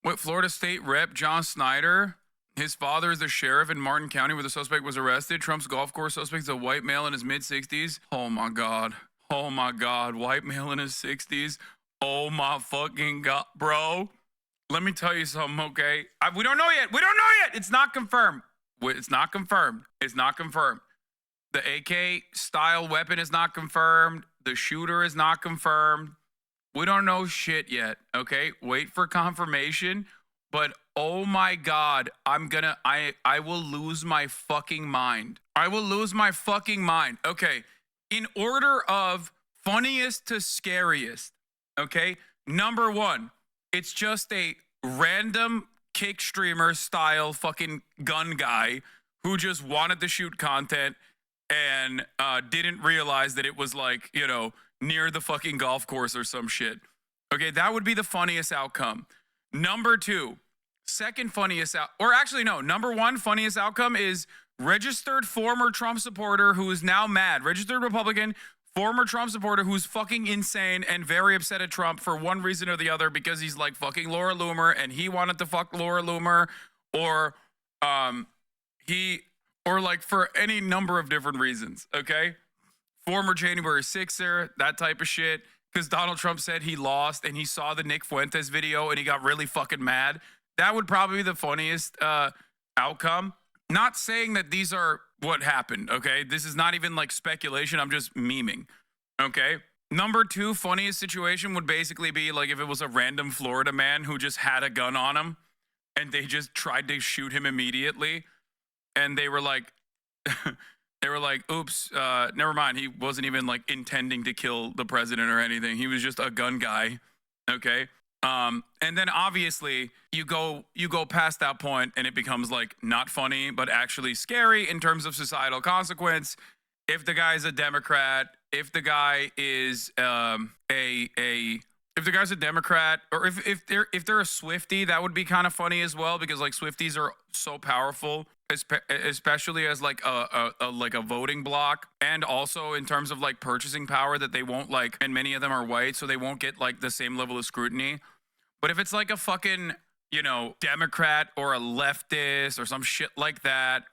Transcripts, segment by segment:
What, Florida State Rep John Snyder? His father is the sheriff in Martin County where the suspect was arrested. Trump's golf course suspect is a white male in his mid-60s. Oh my God. Oh my God. White male in his 60s. Oh my fucking God. Bro, let me tell you something, okay? We don't know yet. We don't know yet. It's not confirmed. It's not confirmed. It's not confirmed. The AK style weapon is not confirmed. The shooter is not confirmed. We don't know shit yet, okay? Wait for confirmation. But oh my God, I will lose my fucking mind. I will lose my fucking mind. Okay, in order of funniest to scariest, okay? Number one, it's just a random kick streamer style fucking gun guy who just wanted to shoot content and didn't realize that it was like, you know, near the fucking golf course or some shit. Okay, that would be the funniest outcome. Number two, second funniest or actually no, number one funniest outcome is registered former Trump supporter who is now mad, registered Republican, former Trump supporter who's fucking insane and very upset at Trump for one reason or the other because he's like fucking Laura Loomer and he wanted to fuck Laura Loomer or like for any number of different reasons, okay? Former January 6er, that type of shit. Because Donald Trump said he lost and he saw the Nick Fuentes video and he got really fucking mad. That would probably be the funniest outcome. Not saying that these are what happened, okay? This is not even like speculation. I'm just memeing, okay? Number two funniest situation would basically be like if it was a random Florida man who just had a gun on him and they just tried to shoot him immediately. And they were like, oops, never mind. He wasn't even like intending to kill the president or anything. He was just a gun guy. Okay. And then obviously you go past that point and it becomes like not funny, but actually scary in terms of societal consequence. If the guy's a Democrat, if the guy is if the guy's a Democrat, or if they're a Swiftie, that would be kind of funny as well because like Swifties are so powerful, especially as like a voting block, and also in terms of like purchasing power that they won't like, and many of them are white, so they won't get like the same level of scrutiny. But if it's like a fucking, you know, Democrat or a leftist or some shit like that,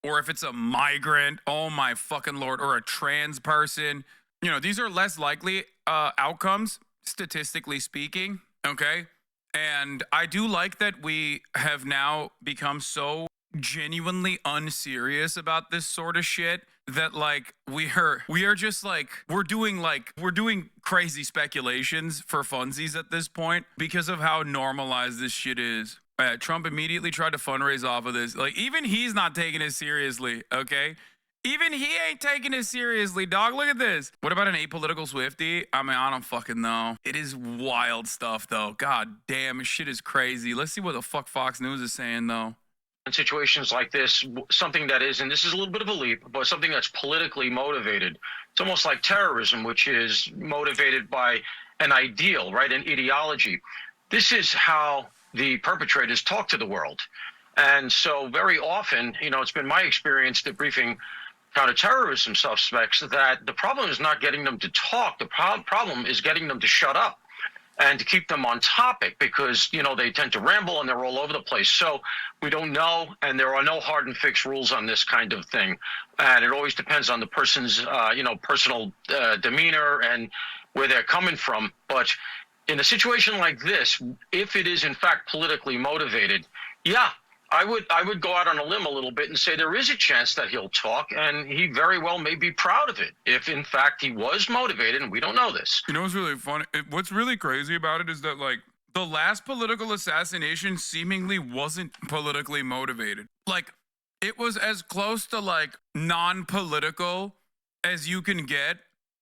or if it's a migrant, oh my fucking Lord, or a trans person, you know, these are less likely outcomes, statistically speaking, okay? And I do like that we have now become so genuinely unserious about this sort of shit that like we are just like we're doing crazy speculations for funsies at this point because of how normalized this shit is. Trump immediately tried to fundraise off of this. Like even he's not taking it seriously, okay? Even he ain't taking it seriously, dog. Look at this. What about an apolitical Swiftie? I mean, I don't fucking know. It is wild stuff, though. God damn, this shit is crazy. Let's see what the fuck Fox News is saying, though. In situations like this, something that is, and this is a little bit of a leap, but something that's politically motivated. It's almost like terrorism, which is motivated by an ideal, right? An ideology. This is how the perpetrators talk to the world. And so very often, you know, it's been my experience debriefing counterterrorism suspects that the problem is not getting them to talk. The problem is getting them to shut up and to keep them on topic because, you know, they tend to ramble and they're all over the place. So we don't know, and there are no hard and fixed rules on this kind of thing. And it always depends on the person's, personal demeanor and where they're coming from. But in a situation like this, if it is in fact politically motivated, yeah, I would go out on a limb a little bit and say there is a chance that he'll talk, and he very well may be proud of it if in fact he was motivated, and we don't know this. You know what's really funny? What's really crazy about it is that like the last political assassination seemingly wasn't politically motivated. Like it was as close to like non-political as you can get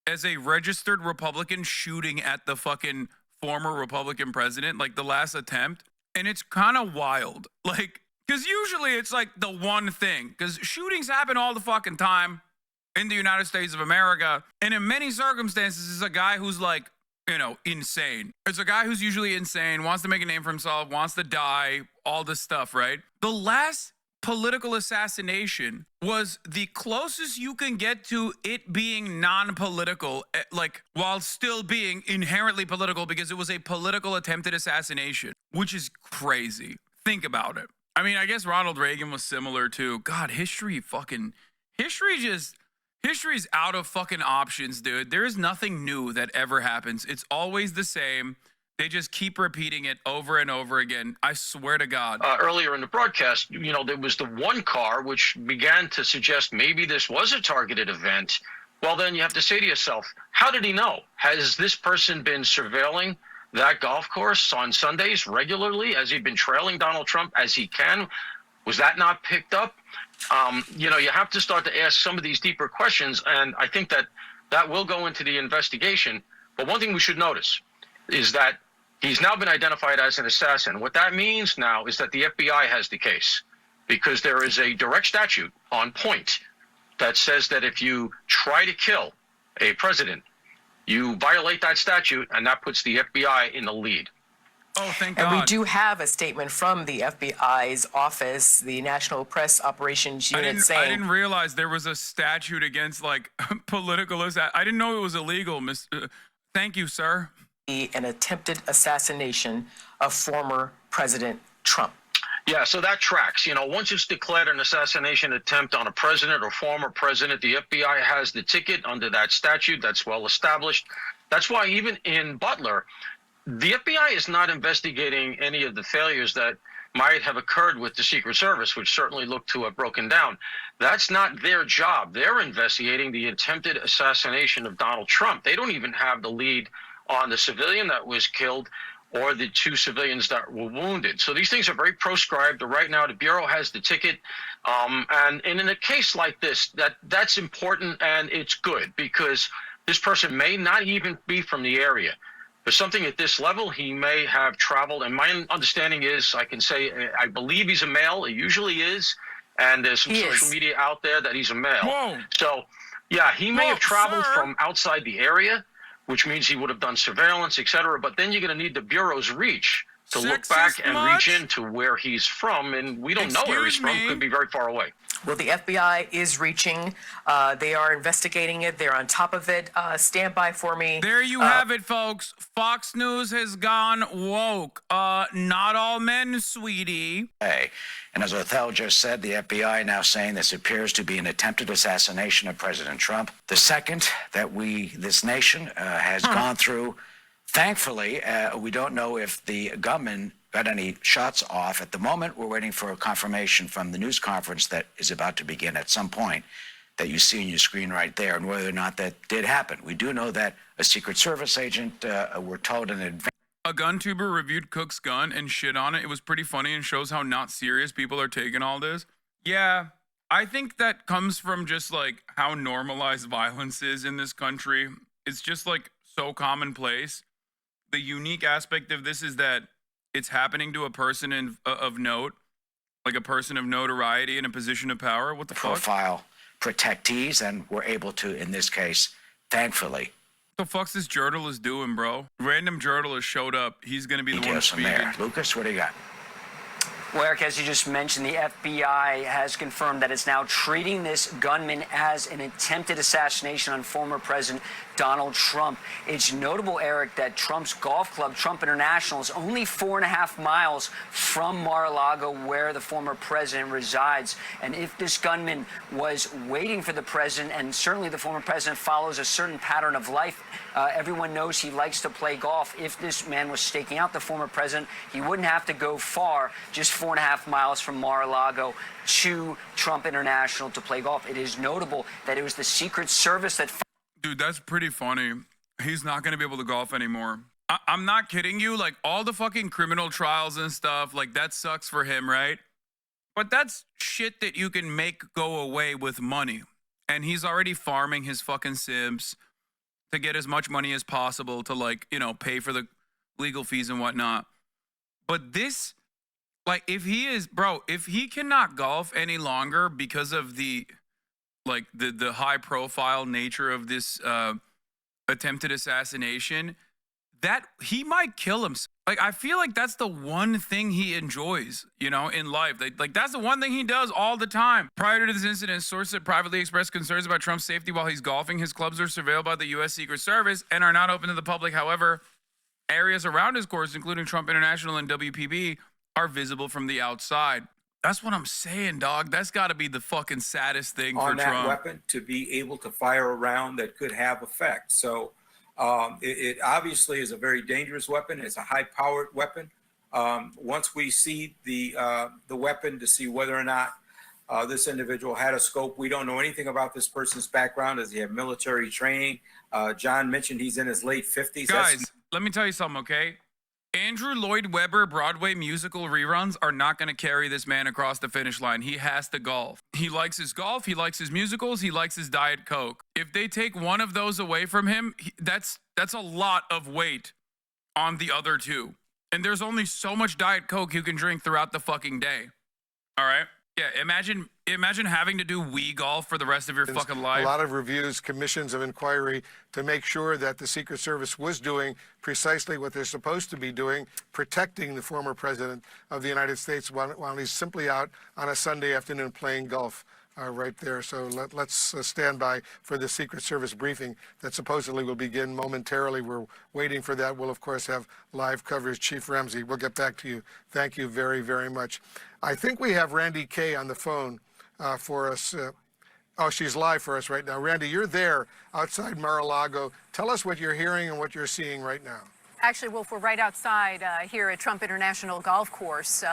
as a registered Republican shooting at the fucking former Republican president, like the last attempt. And it's kind of wild. Like, because usually it's like the one thing, because shootings happen all the fucking time in the United States of America. And in many circumstances, it's a guy who's like, you know, insane. It's a guy who's usually insane, wants to make a name for himself, wants to die, all this stuff, right? The last political assassination was the closest you can get to it being non-political, like while still being inherently political, because it was a political attempted assassination, which is crazy. Think about it. I mean, I guess Ronald Reagan was similar too. God, history's out of fucking options, dude. There is nothing new that ever happens. It's always the same. They just keep repeating it over and over again. I swear to God. Earlier in the broadcast, there was the one car which began to suggest maybe this was a targeted event. Well, then you have to say to yourself, how did he know? Has this person been surveilling that golf course on Sundays regularly? Has he been trailing Donald Trump as he can? Was that not picked up? You have to start to ask some of these deeper questions, and I think that will go into the investigation. But one thing we should notice is that he's now been identified as an assassin. What that means now is that the FBI has the case, because there is a direct statute on point that says that if you try to kill a president, you violate that statute, and that puts the FBI in the lead. Oh, thank God. And we do have a statement from the FBI's office, the National Press Operations Unit, saying... I didn't realize there was a statute against, like, political... I didn't know it was illegal, Thank you, sir. ...an attempted assassination of former President Trump. Yeah, so that tracks. Once it's declared an assassination attempt on a president or former president, the FBI has the ticket under that statute. That's well established. That's why even in Butler, the FBI is not investigating any of the failures that might have occurred with the Secret Service, which certainly looked to have broken down. That's not their job. They're investigating the attempted assassination of Donald Trump. They don't even have the lead on the civilian that was killed or the two civilians that were wounded. So these things are very proscribed. Right now, the Bureau has the ticket. And in a case like this, that's important, and it's good, because this person may not even be from the area. For something at this level, he may have traveled. And my understanding is, I can say, I believe he's a male. He usually is. And there's some social media out there that he's a male. Whoa. So, yeah, he may have traveled sir. from outside the area, which means he would have done surveillance, et cetera. But then you're going to need the Bureau's reach to look back and reach into where he's from. And we don't know where he's from. Could be very far away. Well, the FBI is reaching. They are investigating it. They're on top of it. Stand by for me. There you have it, folks. Fox News has gone woke. Not all men, sweetie. Hey, and as Othell just said, the FBI now saying this appears to be an attempted assassination of President Trump. The second that this nation has gone through. Thankfully, we don't know if the gunman got any shots off. At the moment, we're waiting for a confirmation from the news conference that is about to begin at some point that you see on your screen right there, and whether or not that did happen. We do know that a Secret Service agent, we're told in advance. A gun tuber reviewed Cook's gun and shit on it. It was pretty funny and shows how not serious people are taking all this. Yeah, I think that comes from just like how normalized violence is in this country. It's just like so commonplace. The unique aspect of this is that it's happening to a person of note, like a person of notoriety in a position of power. What the fuck? Profile protectees, and we're able to, in this case, thankfully. What the fuck's this journalist doing, bro? Random journalist showed up. He's going to be the one speaking. There. Lucas, what do you got? Well, Eric, as you just mentioned, the FBI has confirmed that it's now treating this gunman as an attempted assassination on former President Donald Trump. It's notable, Eric, that Trump's golf club, Trump International, is only 4.5 miles from Mar-a-Lago, where the former president resides. And if this gunman was waiting for the president, and certainly the former president follows a certain pattern of life, everyone knows he likes to play golf. If this man was staking out the former president, he wouldn't have to go far, just 4.5 miles from Mar-a-Lago to Trump International to play golf. It is notable that it was the Secret Service that... Dude, that's pretty funny. He's not going to be able to golf anymore. I'm not kidding you. Like, all the fucking criminal trials and stuff, like, that sucks for him, right? But that's shit that you can make go away with money. And he's already farming his fucking Sims to get as much money as possible to, like, pay for the legal fees and whatnot. But this, like, if he cannot golf any longer because of the high profile nature of this attempted assassination, that he might kill himself. Like, I feel like that's the one thing he enjoys, you know, in life. Like that's the one thing he does all the time. Prior to this incident, sources had privately expressed concerns about Trump's safety while he's golfing. His clubs are surveilled by the U.S. Secret Service and are not open to the public. However, areas around his course, including Trump International and WPB, are visible from the outside. That's what I'm saying, dog. That's got to be the fucking saddest thing for on that Trump. weapon to be able to fire a round that could have effect. So it obviously is a very dangerous weapon. It's a high-powered weapon. Once we see the weapon to see whether or not this individual had a scope, we don't know anything about this person's background. Does he have military training? John mentioned he's in his late 50s. Guys, let me tell you something, okay? Andrew Lloyd Webber Broadway musical reruns are not going to carry this man across the finish line. He has to golf. He likes his golf. He likes his musicals. He likes his Diet Coke. If they take one of those away from him, that's a lot of weight on the other two. And there's only so much Diet Coke you can drink throughout the fucking day. All right? Yeah, imagine having to do Wii golf for the rest of your fucking life. A lot of reviews, commissions of inquiry to make sure that the Secret Service was doing precisely what they're supposed to be doing, protecting the former president of the United States while he's simply out on a Sunday afternoon playing golf. Right there. So let's stand by for the Secret Service briefing that supposedly will begin momentarily. We're waiting for that. We'll, of course, have live coverage. Chief Ramsey, we'll get back to you. Thank you very, very much. I think we have Randy Kay on the phone for us. Oh, she's live for us right now. Randy, you're there outside Mar-a-Lago. Tell us what you're hearing and what you're seeing right now. Actually, Wolf, we're right outside here at Trump International Golf Course,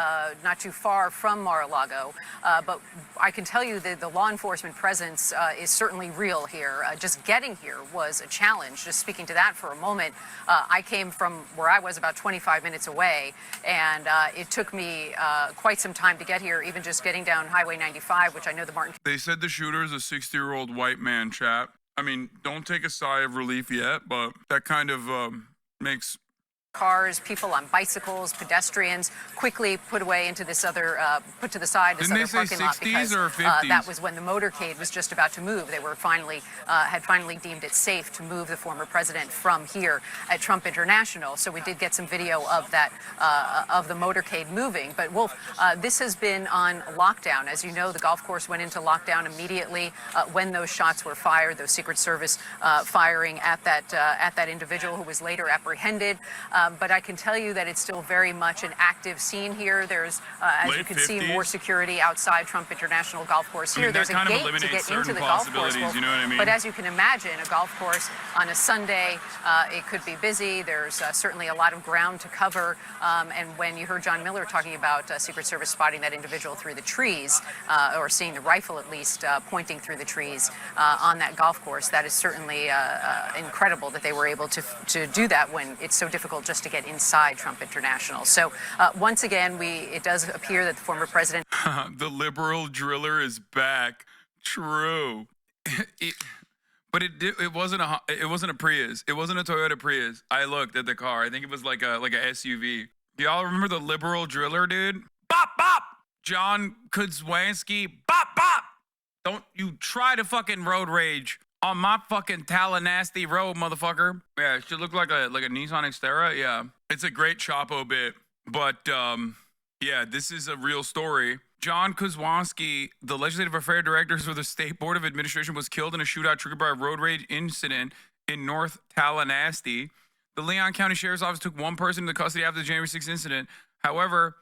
not too far from Mar-a-Lago. But I can tell you that the law enforcement presence is certainly real here. Just getting here was a challenge. Just speaking to that for a moment, I came from where I was about 25 minutes away, and it took me quite some time to get here, even just getting down Highway 95, which I know the Martin... They said the shooter is a 60-year-old white man, chat. I mean, don't take a sigh of relief yet, but that kind of... makes cars, people on bicycles, pedestrians quickly put away into this other, put to the side, this Didn't other they say parking lot 60s because or 50s? that was when the motorcade was just about to move. They were finally, had finally deemed it safe to move the former president from here at Trump International. So we did get some video of that, of the motorcade moving. But Wolf, this has been on lockdown. As you know, the golf course went into lockdown immediately when those shots were fired, those Secret Service firing at that individual who was later apprehended. But I can tell you that it's still very much an active scene here. There's, as Late you can see, 50s. more security outside Trump International Golf Course here. I mean, There's that a kind of gate to eliminates get into certain the golf course. possibilities, you know what I mean? But as you can imagine, a golf course on a Sunday, it could be busy. There's certainly a lot of ground to cover. And when you heard John Miller talking about Secret Service spotting that individual through the trees, or seeing the rifle at least pointing through the trees on that golf course, that is certainly incredible that they were able to do that when it's so difficult just to get inside Trump International. So once again, it does appear that the former president... The liberal driller is back. True. But it wasn't a Prius. It wasn't a Toyota Prius. I looked at the car. I think it was like a SUV. Y'all remember the liberal driller, dude? Bop bop. John Kudzwanski. Bop bop. Don't you try to fucking road rage on my fucking Tallahassee road, motherfucker. Yeah, it should look like a Nissan Xterra. Yeah, it's a great Chapo bit, but yeah, this is a real story. John Kudzwanski, the legislative affairs director for the State Board of Administration, was killed in a shootout triggered by a road rage incident in North Tallahassee. The Leon County Sheriff's Office took one person into custody after the January 6th incident. However,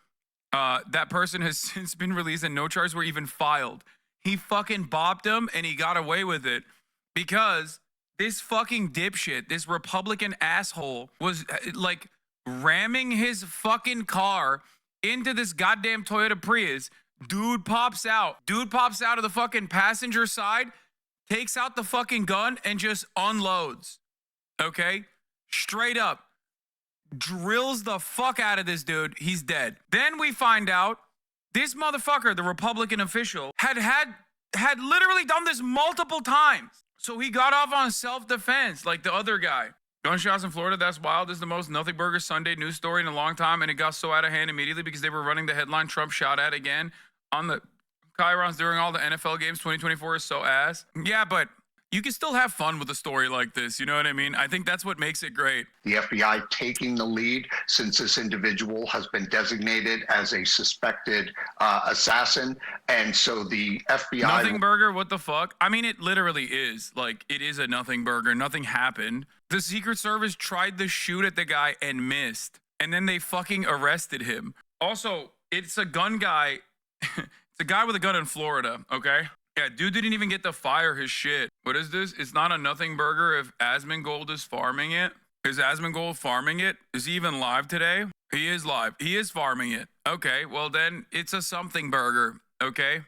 that person has since been released and no charges were even filed. He fucking bopped him and he got away with it because this fucking dipshit, this Republican asshole, was like ramming his fucking car into this goddamn Toyota Prius. Dude pops out of the fucking passenger side, takes out the fucking gun and just unloads. Okay? Straight up. Drills the fuck out of this dude. He's dead. Then we find out this motherfucker, the Republican official, had literally done this multiple times. So he got off on self-defense like the other guy. Gunshots in Florida, that's wild. This is the most Nothing Burger Sunday news story in a long time, and it got so out of hand immediately because they were running the headline Trump shot at again on the chyrons during all the NFL games. 2024 is so ass. Yeah, but you can still have fun with a story like this. You know what I mean? I think that's what makes it great. The FBI taking the lead since this individual has been designated as a suspected assassin. And so the FBI... Nothing burger? What the fuck? I mean, it literally is. Like, it is a nothing burger. Nothing happened. The Secret Service tried to shoot at the guy and missed. And then they fucking arrested him. Also, it's a gun guy. It's a guy with a gun in Florida, okay? Yeah, dude didn't even get to fire his shit. What is this? It's not a nothing burger if Asmongold is farming it. Is Asmongold farming it? Is he even live today? He is live. He is farming it. Okay, well then it's a something burger, okay?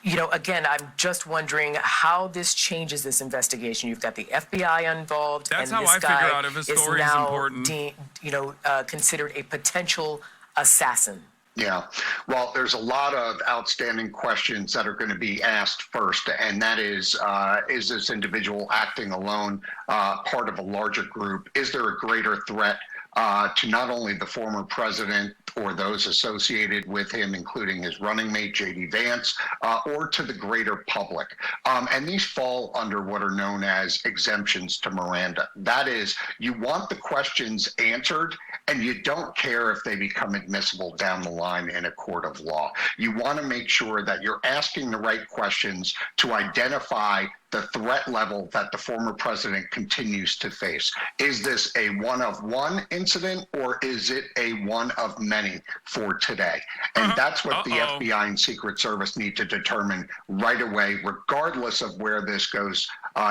You know, again, I'm just wondering how this changes this investigation. You've got the FBI involved, That's and how this I figure guy out if a is story is now important. considered a potential assassin. Yeah. Well, there's a lot of outstanding questions that are going to be asked first, and that is this individual acting alone, part of a larger group? Is there a greater threat to not only the former president or those associated with him, including his running mate, J.D. Vance, or to the greater public? And these fall under what are known as exemptions to Miranda. That is, you want the questions answered, and you don't care if they become admissible down the line in a court of law. You want to make sure that you're asking the right questions to identify the threat level that the former president continues to face. Is this a one-of-one incident, or is it a one of many for today? And that's what the FBI and Secret Service need to determine right away, regardless of where this goes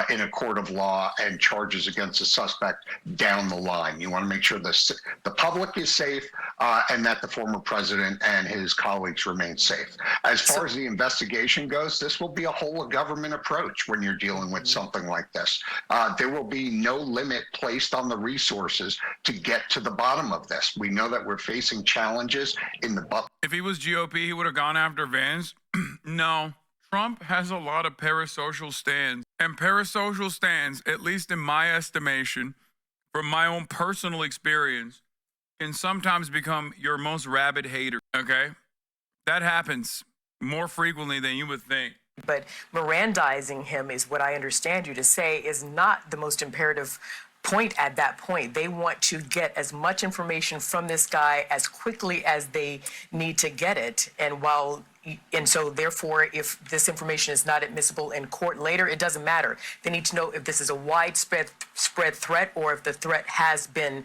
in a court of law and charges against a suspect down the line. You want to make sure the public is safe and that the former president and his colleagues remain safe. As far as the investigation goes, this will be a whole of government approach when you're dealing with something like this. There will be no limit placed on the resources to get to the bottom of this. We know that we're facing challenges in the... If he was GOP, he would have gone after Vance. No. Trump has a lot of parasocial stands. And parasocial stands, at least in my estimation, from my own personal experience, can sometimes become your most rabid hater, okay? That happens more frequently than you would think. But Mirandizing him is what I understand you to say is not the most imperative point at that point. They want to get as much information from this guy as quickly as they need to get it. And so therefore, if this information is not admissible in court later, it doesn't matter. They need to know if this is a widespread threat or if the threat has been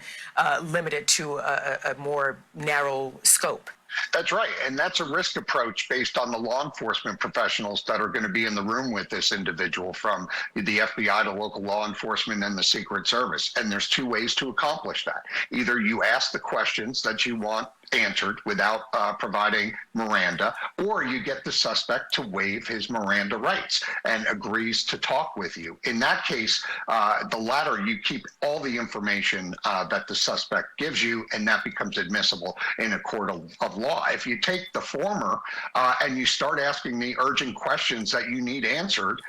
limited to a more narrow scope. That's right. And that's a risk approach based on the law enforcement professionals that are going to be in the room with this individual, from the FBI to local law enforcement and the Secret Service. And there's two ways to accomplish that. Either you ask the questions that you want answered without providing Miranda, or you get the suspect to waive his Miranda rights and agrees to talk with you. In that case, the latter, you keep all the information that the suspect gives you, and that becomes admissible in a court of law. If you take the former and you start asking me urgent questions that you need answered,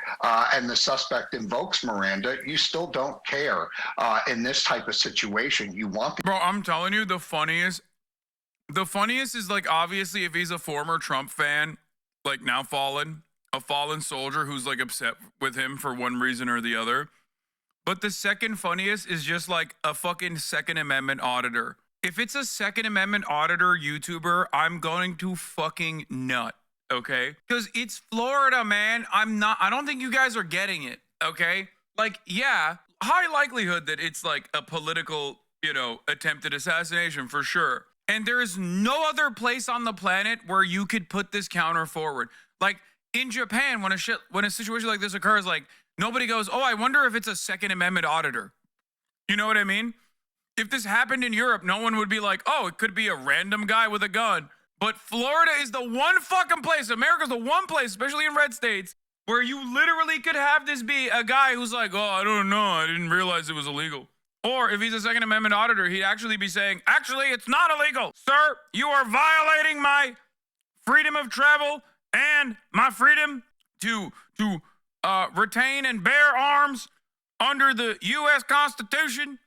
and the suspect invokes Miranda, you still don't care in this type of situation. You want the... Bro, I'm telling you, the funniest is, like, obviously if he's a former Trump fan, like now a fallen soldier who's like upset with him for one reason or the other. But the second funniest is just like a fucking Second Amendment auditor. If it's a Second Amendment auditor YouTuber, I'm going to fucking nut, okay? Because it's Florida, man. I don't think you guys are getting it, okay? Like, yeah, high likelihood that it's like a political, attempted assassination for sure. And there is no other place on the planet where you could put this counter forward. Like in Japan, when a situation like this occurs, like nobody goes, "Oh, I wonder if it's a Second Amendment auditor." You know what I mean? If this happened in Europe, no one would be like, "Oh, it could be a random guy with a gun." But Florida is the one fucking place, America's the one place, especially in red states, where you literally could have this be a guy who's like, "Oh, I don't know, I didn't realize it was illegal." Or if he's a Second Amendment auditor, he'd actually be saying, "Actually, it's not illegal. Sir, you are violating my freedom of travel and my freedom to retain and bear arms under the U.S. Constitution.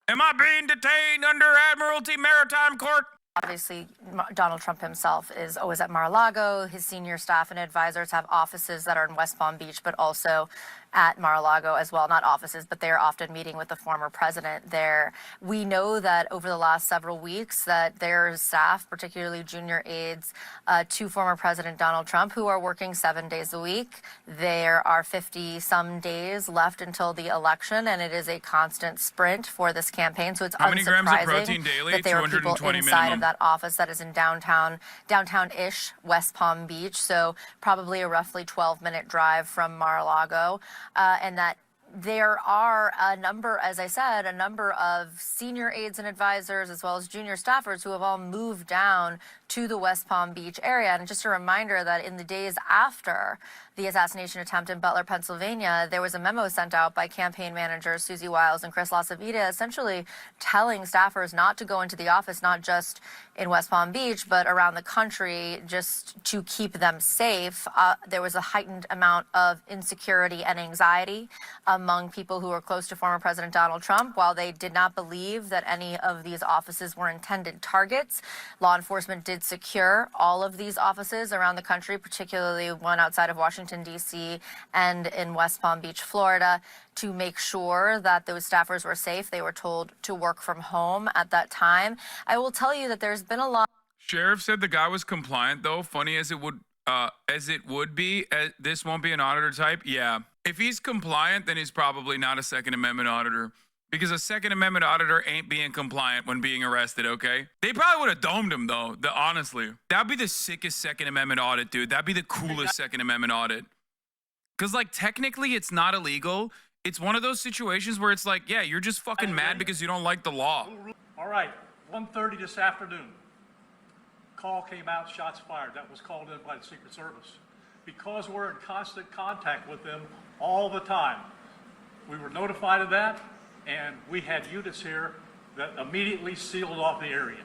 Am I being detained under Admiralty Maritime Court?" Obviously, Donald Trump himself is always at Mar-a-Lago. His senior staff and advisors have offices that are in West Palm Beach, but also at Mar-a-Lago as well. Not offices, but they are often meeting with the former president there. We know that over the last several weeks that there's staff, particularly junior aides to former President Donald Trump, who are working 7 days a week. There are 50-some days left until the election, and it is a constant sprint for this campaign. So it's How many grams of unsurprising protein daily? that there are people 220 inside minimum. of that office that is in downtown-ish West Palm Beach, so probably a roughly 12-minute drive from Mar-a-Lago, and that there are a number, as I said, a number of senior aides and advisors as well as junior staffers who have all moved down to the West Palm Beach area. And just a reminder that in the days after the assassination attempt in Butler, Pennsylvania, there was a memo sent out by campaign managers Susie Wiles and Chris LaCivita essentially telling staffers not to go into the office, not just in West Palm Beach, but around the country, just to keep them safe. There was a heightened amount of insecurity and anxiety among people who were close to former President Donald Trump. While they did not believe that any of these offices were intended targets, law enforcement did secure all of these offices around the country, particularly one outside of Washington, D.C. and in West Palm Beach, Florida, to make sure that those staffers were safe. They were told to work from home at that time. I will tell you that there's been a lot. Sheriff said the guy was compliant, though. Funny as it would be, this won't be an auditor type. Yeah. If he's compliant, then he's probably not a Second Amendment auditor. Because a Second Amendment auditor ain't being compliant when being arrested, okay? They probably would have domed him, though, honestly. That'd be the sickest Second Amendment audit, dude. That'd be the coolest Second Amendment audit. Because, like, technically it's not illegal. It's one of those situations where it's like, yeah, you're just fucking mad because you don't like the law. All right, 1:30 this afternoon. Call came out, shots fired. That was called in by the Secret Service. Because we're in constant contact with them all the time, we were notified of that, and we had units here that immediately sealed off the area.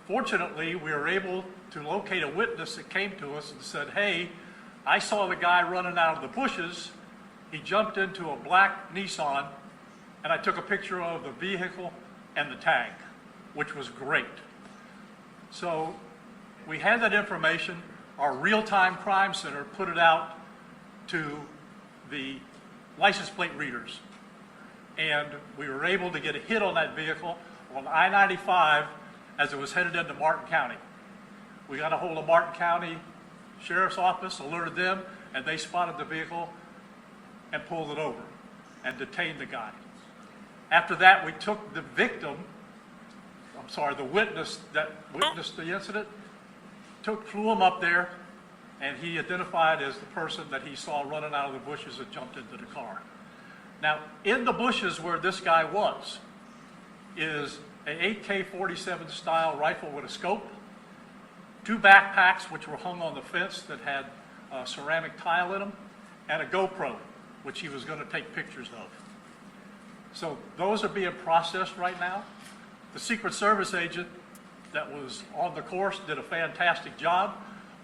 Fortunately, we were able to locate a witness that came to us and said, hey, I saw the guy running out of the bushes. He jumped into a black Nissan, and I took a picture of the vehicle and the tag, which was great. So we had that information. Our real-time crime center put it out to the license plate readers. And we were able to get a hit on that vehicle on I-95 as it was headed into Martin County. We got a hold of Martin County Sheriff's Office, alerted them, and they spotted the vehicle and pulled it over and detained the guy. After that, we took the victim, the witness that witnessed the incident, flew him up there, and he identified as the person that he saw running out of the bushes and jumped into the car. Now, in the bushes where this guy was is an AK-47 style rifle with a scope, 2 backpacks which were hung on the fence that had ceramic tile in them, and a GoPro, which he was going to take pictures of. So those are being processed right now. The Secret Service agent that was on the course did a fantastic job.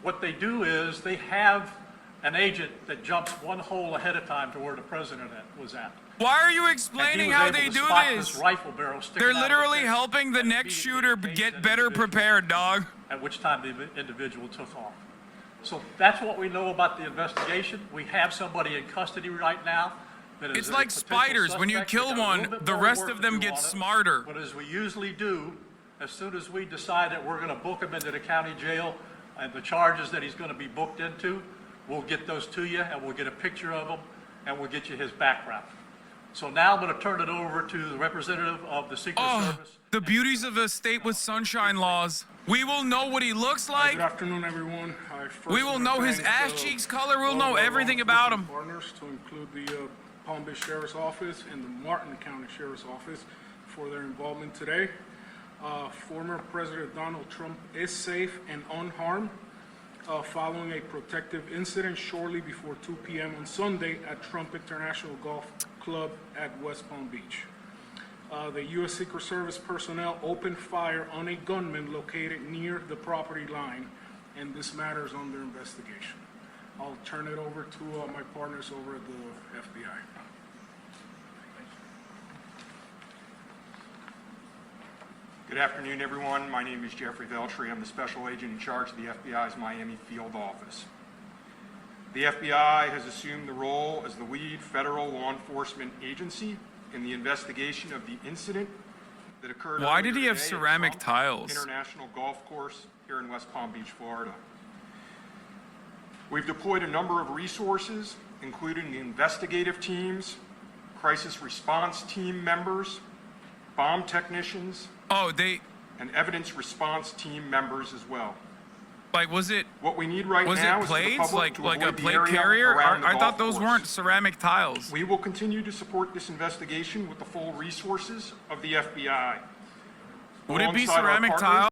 What they do is they have an agent that jumps one hole ahead of time to where the president was at. Why are you explaining how they do this? Rifle barrel They're literally helping the next shooter get better prepared, dog. At which time the individual took off. So that's what we know about the investigation. We have somebody in custody right now. That is It's like spiders. When you kill one, the rest of them get smarter. But as we usually do, as soon as we decide that we're going to book him into the county jail and the charges that he's going to be booked into, we'll get those to you and we'll get a picture of him and we'll get you his background. So now I'm going to turn it over to the representative of the Secret Service. The beauties of a state with sunshine laws. We will know what he looks like. Good afternoon, everyone. We will know his ass cheeks color. We'll know everything about him. Partners, to include the Palm Beach Sheriff's Office and the Martin County Sheriff's Office for their involvement today. Former President Donald Trump is safe and unharmed following a protective incident shortly before 2 p.m. on Sunday at Trump International Golf Club at West Palm Beach. The U.S. Secret Service personnel opened fire on a gunman located near the property line, and this matter is under investigation. I'll turn it over to my partners over at the FBI. Good afternoon, everyone. My name is Jeffrey Veltri. I'm the special agent in charge of the FBI's Miami field office. The FBI has assumed the role as the lead federal law enforcement agency in the investigation of the incident that occurred. Why did earlier he have today at ceramic Trump tiles? International Golf Course here in West Palm Beach, Florida. We've deployed a number of resources, including the investigative teams, crisis response team members, bomb technicians, and evidence response team members as well. Like, was it? What we need right was now it is for the plates, public to like a avoid the plate area carrier? around the I golf thought those course. weren't ceramic tiles. We will continue to support this investigation with the full resources of the FBI. Would it be Alongside our ceramic partners, tiles?